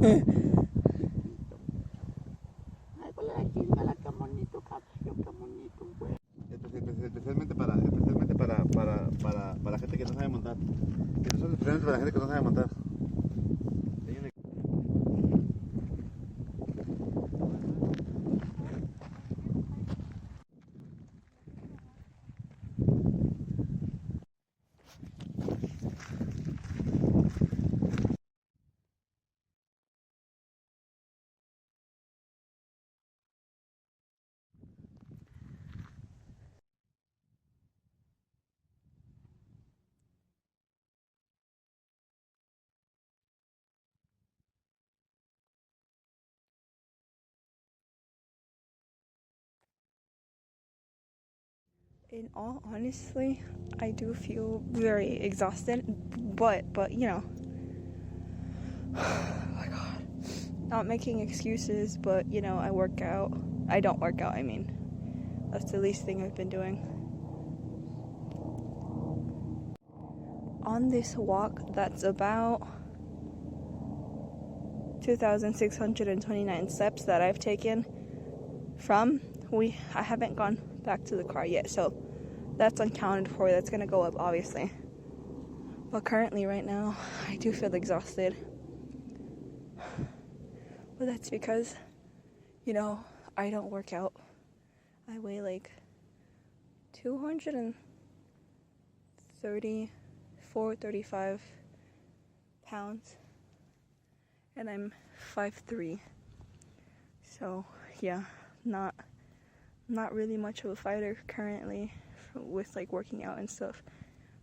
Ay, con la chismela, qué bonito cabello, qué bonito, güey. Especialmente para gente que no sabe montar. Eso es especialmente para la gente que no sabe montar. In all honesty, I do feel very exhausted, but you know, oh my god, not making excuses, but you know, I work out. I don't work out, I mean. That's the least thing I've been doing. On this walk, that's about 2,629 steps that I've taken from. I haven't gone back to the car yet, so that's uncounted for. That's gonna go up, obviously. But currently, right now, I do feel exhausted. But that's because, you know, I don't work out. I weigh like 235 pounds, and I'm 5'3". So yeah, not really much of a fighter currently with like working out and stuff,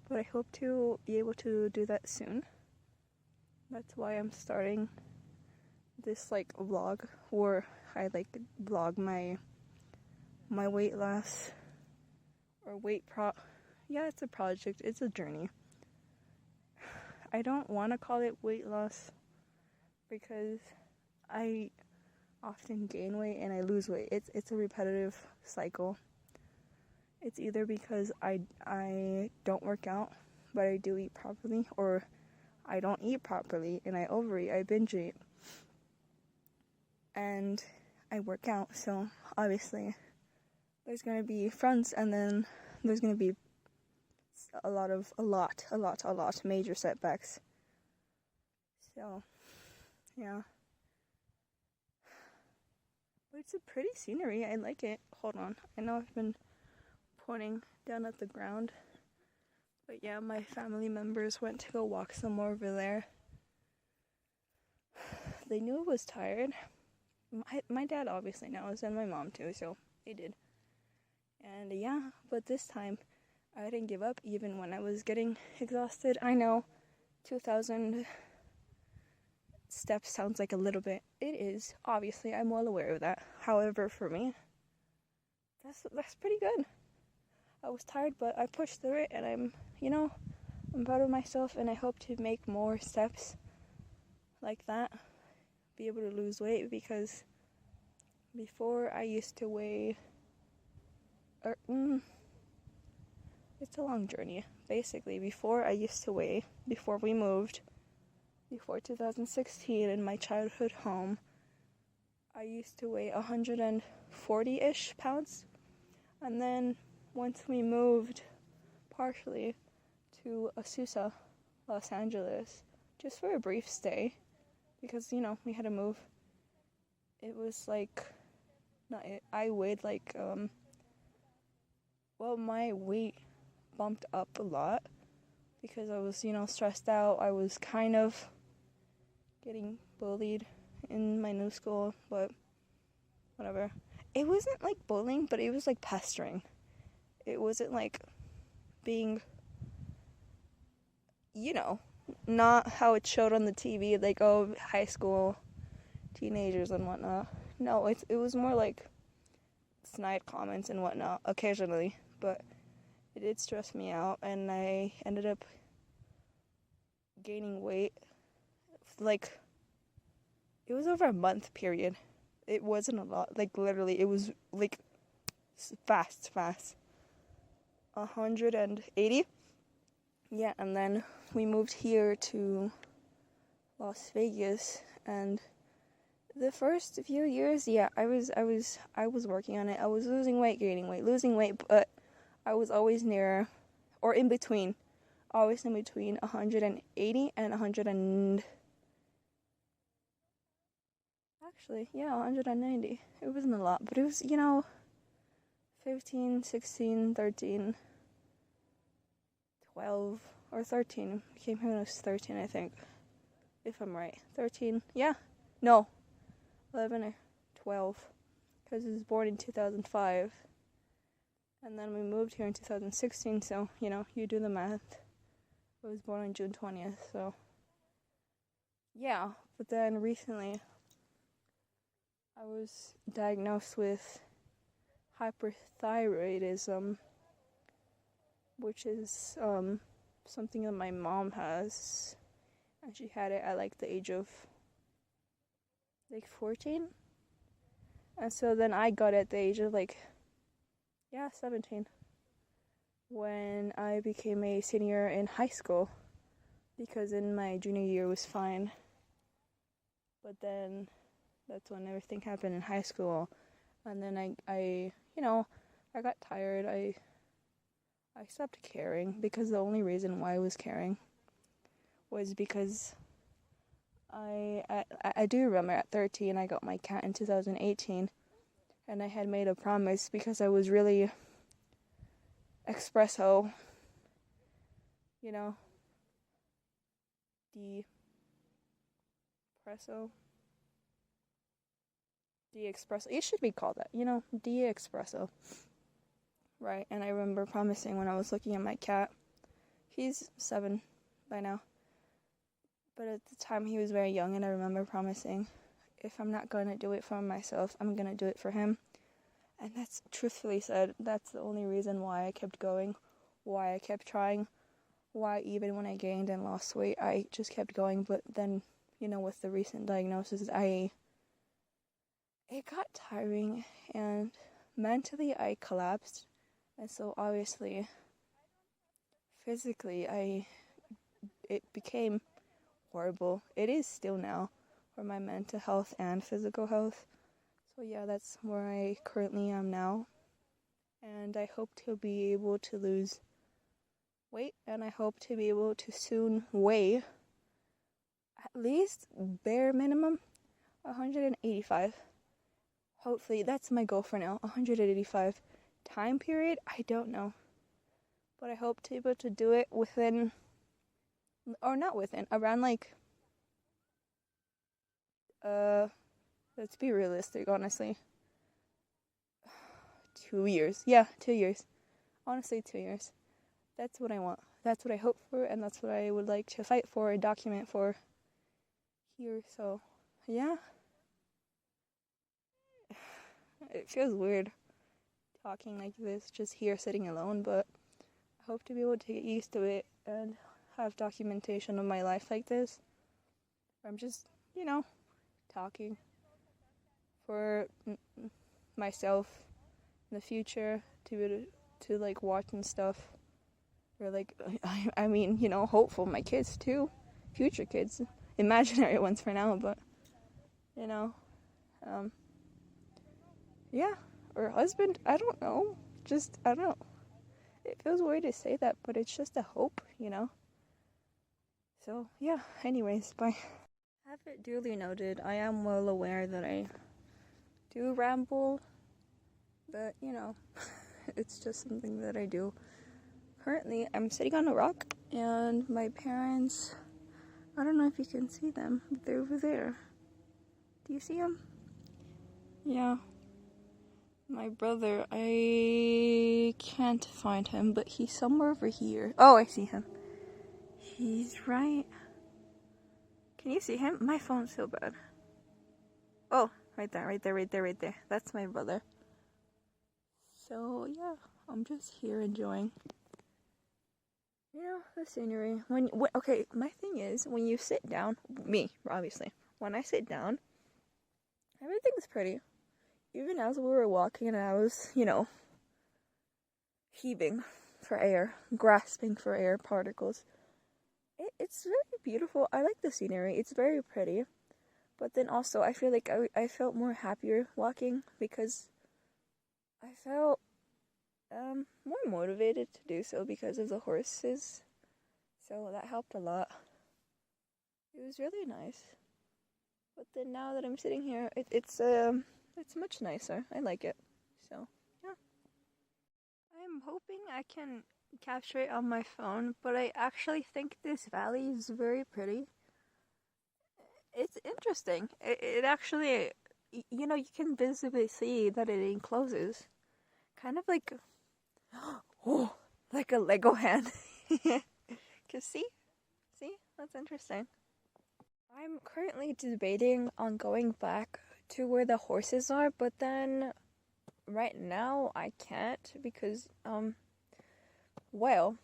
but I hope to be able to do that soon. That's why I'm starting this like vlog where I like vlog my weight loss or yeah, it's a project, it's a journey. I don't want to call it weight loss because I often gain weight and I lose weight. It's a repetitive cycle. It's either because I don't work out, but I do eat properly, or I don't eat properly and I overeat, I binge eat. And I work out, so obviously there's going to be fronts, and then there's going to be a lot major setbacks. So, yeah. But it's a pretty scenery. I like it. Hold on. I know I've been pointing down at the ground. But yeah, my family members went to go walk somewhere over there. They knew I was tired. My dad obviously knows, and my mom too, so they did. And yeah, but this time I didn't give up even when I was getting exhausted. I know 2,000 steps sounds like a little bit. It is. Obviously, I'm well aware of that. However, for me, that's pretty good. I was tired, but I pushed through it, and I'm proud of myself, and I hope to make more steps like that. Be able to lose weight, because before I used to weigh it's a long journey. Basically, before we moved, before 2016 in my childhood home, I used to weigh 140-ish pounds. And then once we moved partially to Azusa, Los Angeles, just for a brief stay, because, we had to move. It was like, I weighed like, my weight bumped up a lot because I was, stressed out. I was kind of getting bullied in my new school, but whatever. It wasn't like bullying, but it was like pestering. It wasn't like being, not how it showed on the TV, like, oh, high school teenagers and whatnot. No, it was more like snide comments and whatnot occasionally, but it did stress me out, and I ended up gaining weight. Like, it was over a month period. It wasn't a lot. Like, literally, it was like fast. 180. Yeah, and then we moved here to Las Vegas, and the first few years, yeah, I was working on it. I was losing weight, gaining weight, losing weight, but I was always near, or in between, always in between 180 and 100 and, actually, yeah, 190. It wasn't a lot, but it was, 15, 16, 13, 12, or 13. I came here when I was 13, I think, if I'm right. 13, yeah, no, 11 or 12, because I was born in 2005, and then we moved here in 2016, so, you do the math. I was born on June 20th, so, yeah, but then recently, I was diagnosed with hyperthyroidism, which is, something that my mom has, and she had it at, the age of, 14, and so then I got it at the age of, 17, when I became a senior in high school, because in my junior year was fine, but then that's when everything happened in high school, and then I got tired. I stopped caring, because the only reason why I was caring was because I do remember at 13 I got my cat in 2018, and I had made a promise, because I was really espresso, de-espresso, it should be called that, de-espresso, right? And I remember promising when I was looking at my cat, he's 7 by now, but at the time he was very young, and I remember promising, if I'm not going to do it for myself, I'm going to do it for him. And that's, truthfully said, that's the only reason why I kept going, why I kept trying, why even when I gained and lost weight, I just kept going. But then, with the recent diagnosis, it got tiring, and mentally I collapsed. And so obviously, physically, it became horrible. It is still now, for my mental health and physical health. So yeah, that's where I currently am now, and I hope to be able to lose weight, and I hope to be able to soon weigh at least bare minimum 185. Hopefully, that's my goal for now, 185. Time period, I don't know, but I hope to be able to do it within, or not within, around let's be realistic, honestly. 2 years. Yeah, 2 years. Honestly, 2 years. That's what I want. That's what I hope for, and that's what I would like to fight for and document for here. So, yeah. It feels weird talking like this, just here sitting alone, but I hope to be able to get used to it and have documentation of my life like this. I'm just, talking for myself in the future, to be able to watch and stuff, or I mean, hopeful my kids too, future kids, imaginary ones for now, but yeah, or husband, I don't know, just I don't know, it feels weird to say that, but it's just a hope, so yeah, anyways, bye. Have it duly noted, I am well aware that I do ramble, but it's just something that I do. Currently, I'm sitting on a rock, and my parents, I don't know if you can see them, but they're over there. Do you see them? Yeah. My brother, I can't find him, but he's somewhere over here. Oh, I see him. He's right. Can you see him? My phone's so bad. Oh, right there. That's my brother. So, yeah, I'm just here enjoying, the scenery. Okay, my thing is, when you sit down, me, obviously, when I sit down, everything's pretty. Even as we were walking and I was, heaving for air, grasping for air particles, it's very beautiful. I like the scenery. It's very pretty. But then also, I feel like I felt more happier walking because I felt more motivated to do so because of the horses. So that helped a lot. It was really nice. But then now that I'm sitting here, it's much nicer. I like it. So, yeah. I'm hoping I can capture it on my phone, but I actually think this valley is very pretty. It's interesting. It actually, you can visibly see that it encloses. Kind of like, oh, like a Lego hand. Cause see, that's interesting. I'm currently debating on going back to where the horses are, but then right now I can't because, well,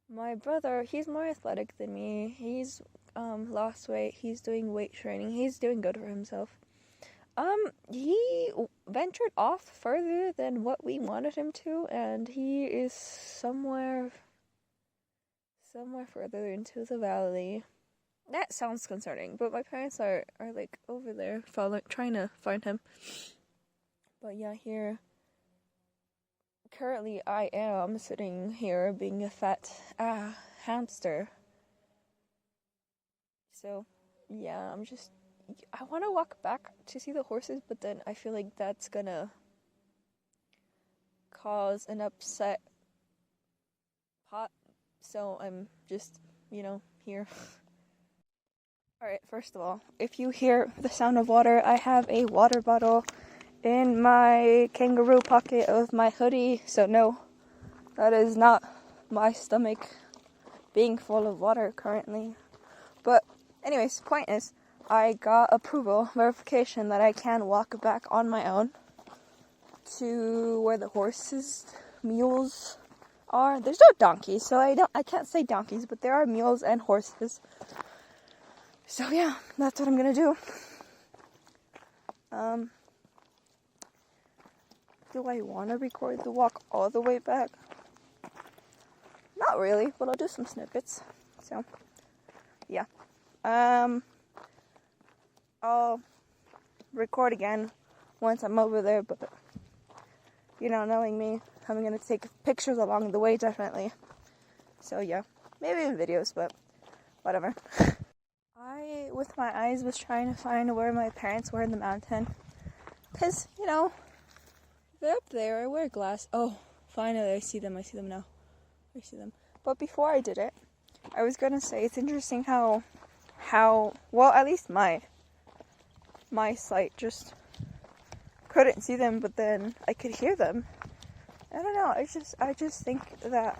my brother, he's more athletic than me. He's lost weight. He's doing weight training. He's doing good for himself. He ventured off further than what we wanted him to, and he is somewhere further into the valley. That sounds concerning, but my parents are like over there trying to find him. But yeah, here currently I am sitting here being a fat hamster. So yeah, I want to walk back to see the horses, but then I feel like that's gonna cause an upset pot. So I'm just, here. Alright, first of all, if you hear the sound of water, I have a water bottle in my kangaroo pocket of my hoodie. So no, that is not my stomach being full of water currently. But anyways, point is, I got verification that I can walk back on my own to where the mules are. There's no donkeys, so I can't say donkeys, but there are mules and horses. So yeah, that's what I'm gonna do. Do I want to record the walk all the way back? Not really, but I'll do some snippets. So, yeah. I'll record again once I'm over there, but knowing me, I'm gonna take pictures along the way, definitely. So yeah, maybe in videos, but whatever. I, with my eyes, was trying to find where my parents were in the mountain. Because, they're up there. I wear glass. Oh, finally, I see them now. I see them. But before I did it, I was gonna say it's interesting how well, at least my sight just couldn't see them, but then I could hear them. I don't know. I just think that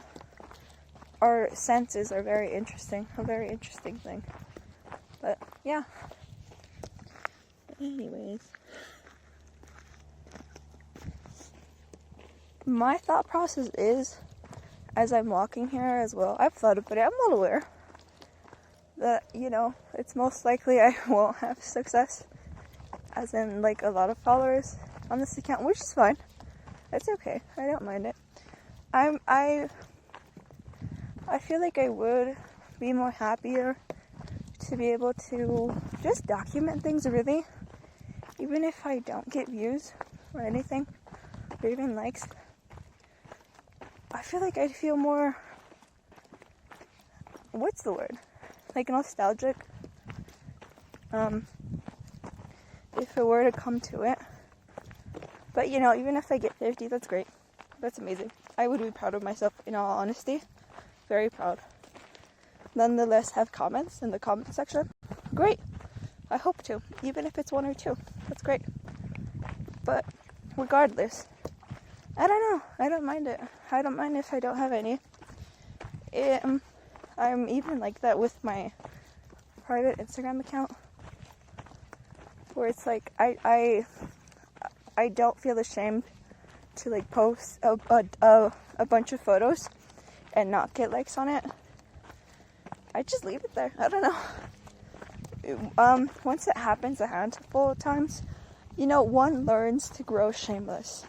our senses are very interesting. A very interesting thing. But yeah. Anyways, my thought process is, as I'm walking here as well, I've thought about it. I'm well aware that it's most likely I won't have success, as in like a lot of followers on this account, which is fine. It's okay. I don't mind it. I feel like I would be more happier to be able to just document things, really, even if I don't get views or anything, or even likes. I feel like I'd feel more, what's the word? Like nostalgic. If it were to come to it. But even if I get 50, that's great. That's amazing. I would be proud of myself, in all honesty. Very proud. Nonetheless, have comments in the comment section. Great. I hope to. Even if it's 1 or 2. That's great. But regardless, I don't know. I don't mind it. I don't mind if I don't have any. I'm even like that with my private Instagram account, where it's like I don't feel ashamed to like post a bunch of photos and not get likes on it. I just leave it there. I don't know. Once it happens a handful of times, one learns to grow shameless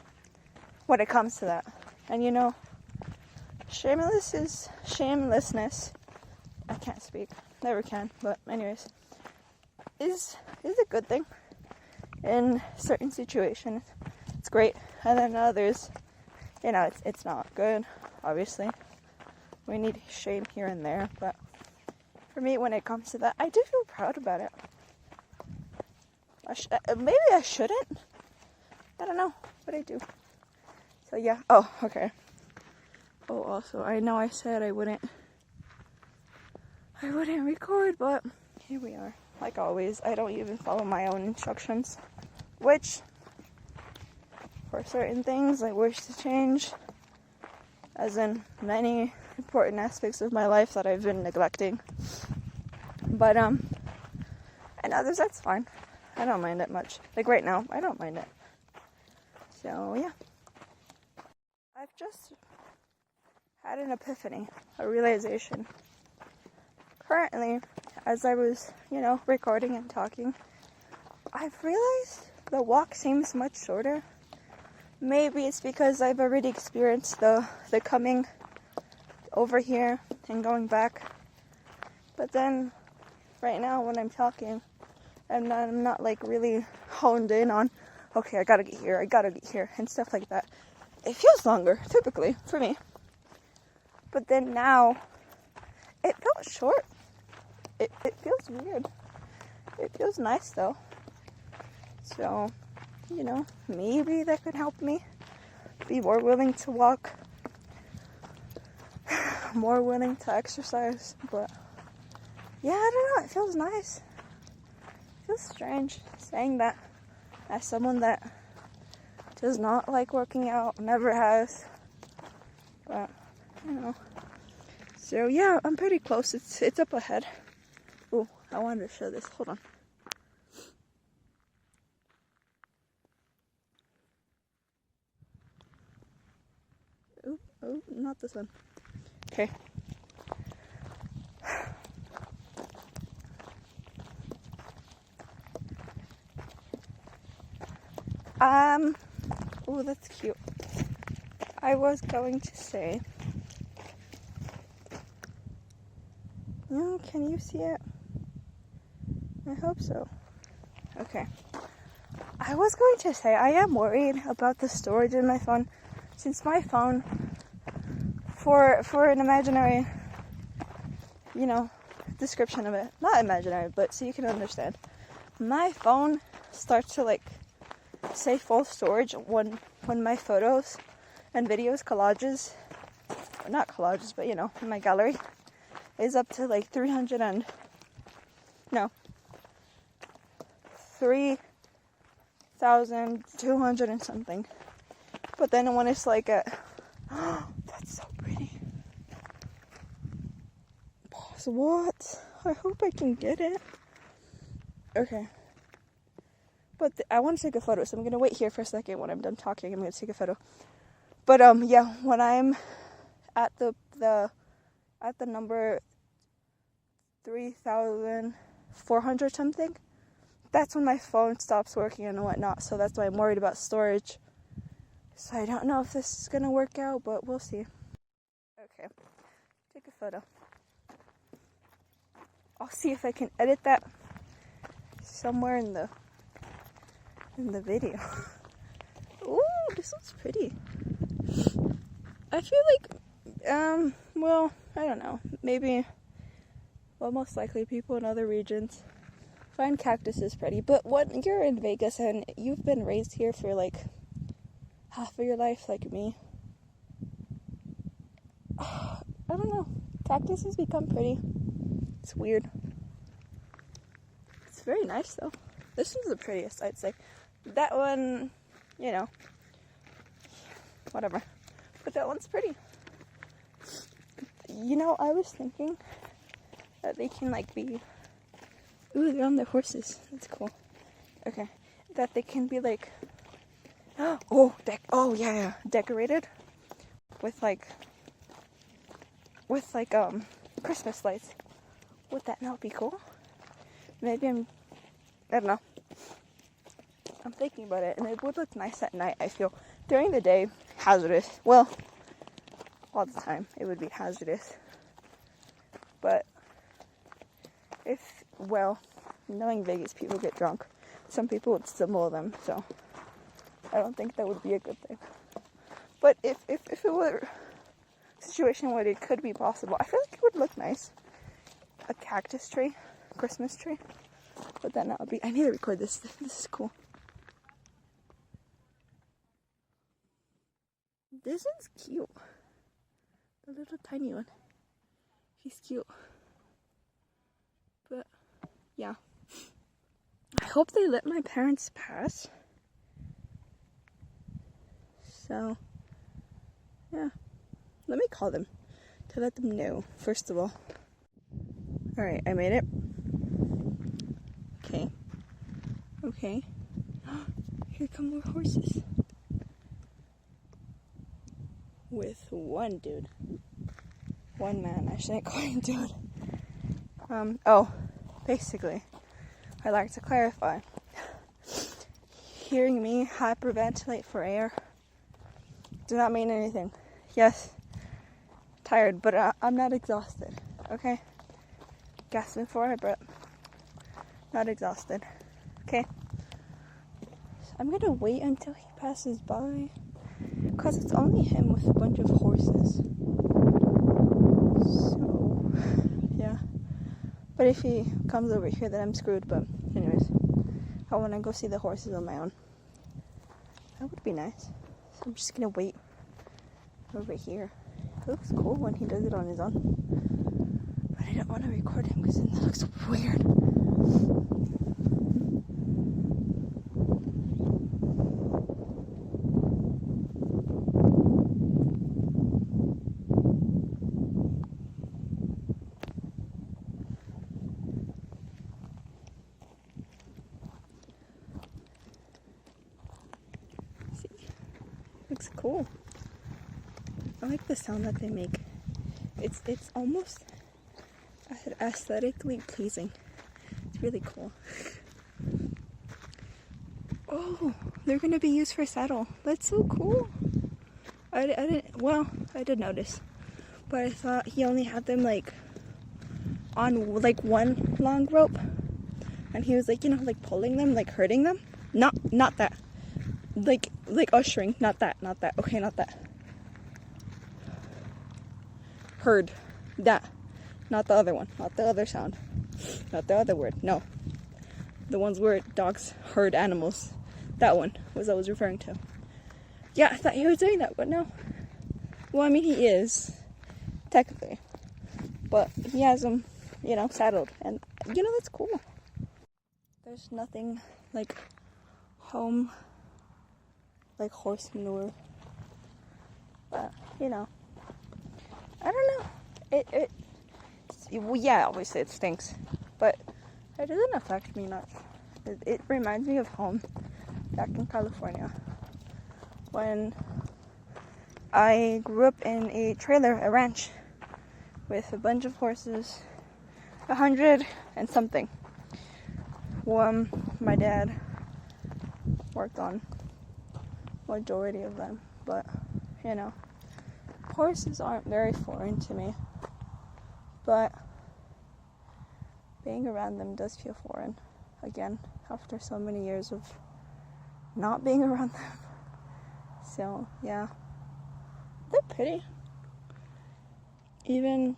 when it comes to that. And shamelessness, I can't speak. never can. But anyways, is a good thing in certain situations. It's great, and then others, you know, it's not good. Obviously, we need shame here and there, but for me, when it comes to that, I do feel proud about it. Maybe I shouldn't. I don't know, but I do. So yeah. Oh, okay. Oh, also, I know I said I wouldn't record, but here we are. Like always, I don't even follow my own instructions, which, for certain things, I wish to change, as in many important aspects of my life that I've been neglecting. But, and others, that's fine. I don't mind it much. Like right now, I don't mind it. So, yeah. I've just had an epiphany, a realization. Currently, as I was, recording and talking, I've realized the walk seems much shorter. Maybe it's because I've already experienced the coming over here and going back. But then, right now when I'm talking, I'm not like really honed in on, okay, I gotta get here, and stuff like that. It feels longer, typically, for me. But then now, it felt short. It feels weird. It feels nice though. So, maybe that could help me be more willing to walk, more willing to exercise. But yeah, I don't know, it feels nice. It feels strange saying that as someone that does not like working out, never has. But I don't know. So yeah, I'm pretty close. It's up ahead. Oh, I wanted to show this. Hold on. Oh, not this one. Okay. Oh, that's cute. I was going to say, can you see it? I hope so. Okay. I was going to say, I am worried about the storage in my phone, since my phone, for an imaginary, description of it, not imaginary, but so you can understand, my phone starts to say full storage when my photos and videos, collages, or not collages, but in my gallery, is up to 3,200 and something. But then when it's at, that's so pretty. Pause, what? I hope I can get it. Okay. But I want to take a photo, so I'm going to wait here for a second. When I'm done talking, I'm going to take a photo. But, yeah, when I'm at the number 3,400 something, that's when my phone stops working and whatnot. So that's why I'm worried about storage. So I don't know if this is going to work out, but we'll see. Okay, take a photo. I'll see if I can edit that somewhere in the video. Ooh, this looks pretty. I feel well, I don't know. Maybe, most likely people in other regions find cactuses pretty. But when you're in Vegas and you've been raised here for half of your life, like me, I don't know. Cactuses become pretty. It's weird. It's very nice though. This one's the prettiest, I'd say. That one, whatever. But that one's pretty. I was thinking that they can be, ooh, they're on their horses. That's cool. Okay. That they can be decorated with Christmas lights. Would that not be cool? Maybe I don't know. I'm thinking about it, and it would look nice at night, I feel. During the day, hazardous. Well, all the time, it would be hazardous. But well, knowing Vegas people get drunk, some people would stumble them, so I don't think that would be a good thing. But if it were a situation where it could be possible, I feel like it would look nice. A cactus tree, Christmas tree. But then that would be, I need to record this. This is cool. This is cute. The little tiny one. He's cute. But, yeah. I hope they let my parents pass. So, yeah. Let me call them to let them know, first of all. Alright, I made it. Okay. Okay. Here come more horses. With one dude. One man, I shouldn't call him dude. Basically, I'd like to clarify. Hearing me hyperventilate for air does not mean anything. Yes, tired, but I'm not exhausted, okay? Gasping for it, but not exhausted, okay? So I'm gonna wait until he passes by, because it's only him with a bunch of horses. So, yeah. But if he comes over here, then I'm screwed. But anyways, I want to go see the horses on my own. That would be nice. So I'm just gonna wait over here. It looks cool when he does it on his own. But I don't want to record him because it looks weird. Looks cool. I like the sound that they make. It's almost aesthetically pleasing. It's really cool. Oh, they're gonna be used for saddle. That's so cool. I did notice, but I thought he only had them like on like one long rope, and he was like, pulling them, like hurting them. Not that. Like ushering, not that. Okay, not that. Herd, that. Not the other one, not the other sound. Not the other word, no. The ones where dogs herd animals. That one was I was referring to. Yeah, I thought he was doing that, but no. Well, I mean, he is, technically. But he has them, saddled. And, that's cool. There's nothing like home, like horse manure. But, I don't know. Yeah, obviously it stinks. But it doesn't affect me much. It reminds me of home back in California. When I grew up in a ranch, with a bunch of horses, 100 and something. My dad worked on majority of them, but horses aren't very foreign to me, but being around them does feel foreign again after so many years of not being around them. So yeah, they're pretty. Even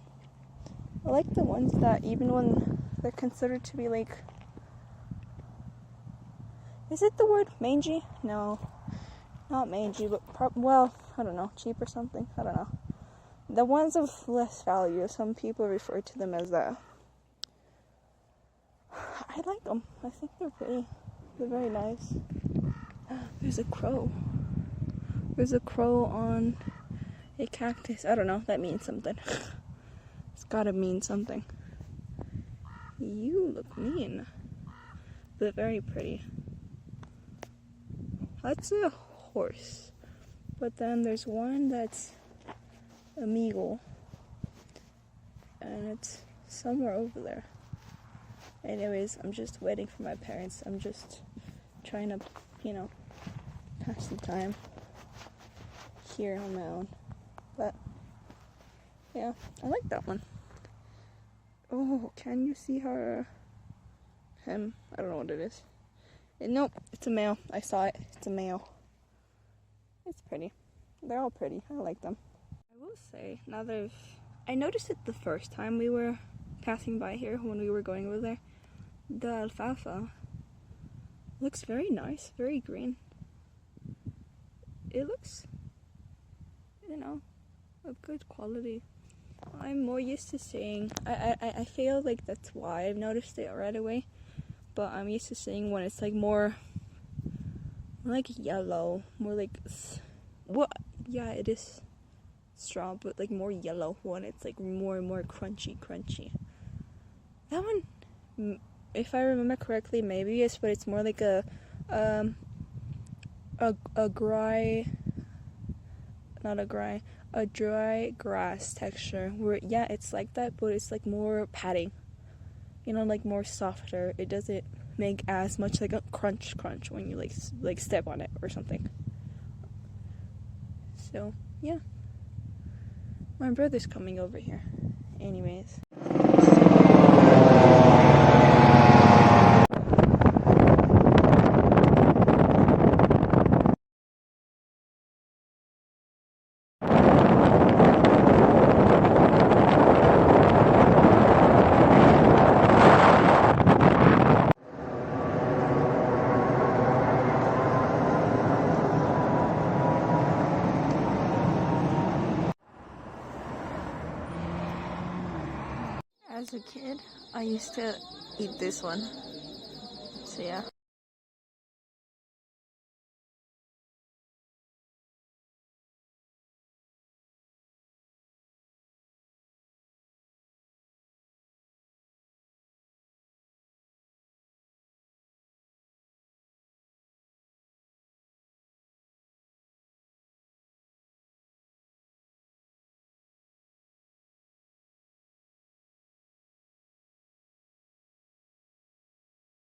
I like the ones that even when they're considered to be like, is it the word mangy? No, not mangy, but I don't know, cheap or something. I don't know. The ones of less value, some people refer to them as that. I like them. I think they're pretty. They're very nice. There's a crow. There's a crow on a cactus. I don't know. That means something. It's gotta mean something. You look mean, but very pretty. That's a horse. But then there's one that's a meagle. And it's somewhere over there. Anyways, I'm just waiting for my parents. I'm just trying to, pass the time here on my own. But, yeah, I like that one. Oh, can you see her? Him? I don't know what it is. Nope, it's a male. I saw it. It's a male. It's pretty. They're all pretty. I like them. I will say, now that I noticed it the first time we were passing by here when we were going over there. The alfalfa looks very nice, very green. It looks, you know, of good quality. I'm more used to seeing, I feel like that's why I've noticed it right away, but I'm used to seeing when it's like more like yellow, more like, what, yeah, it is straw, but like more yellow when it's like more and more crunchy. That one, if I remember correctly, maybe yes, but it's more like a dry grass texture. Where yeah, it's like that, but it's like more padding. You know, like more softer. It doesn't make as much like a crunch when you like step on it or something. So yeah, my brother's coming over here. Anyways. As a kid, I used to eat this one. So yeah.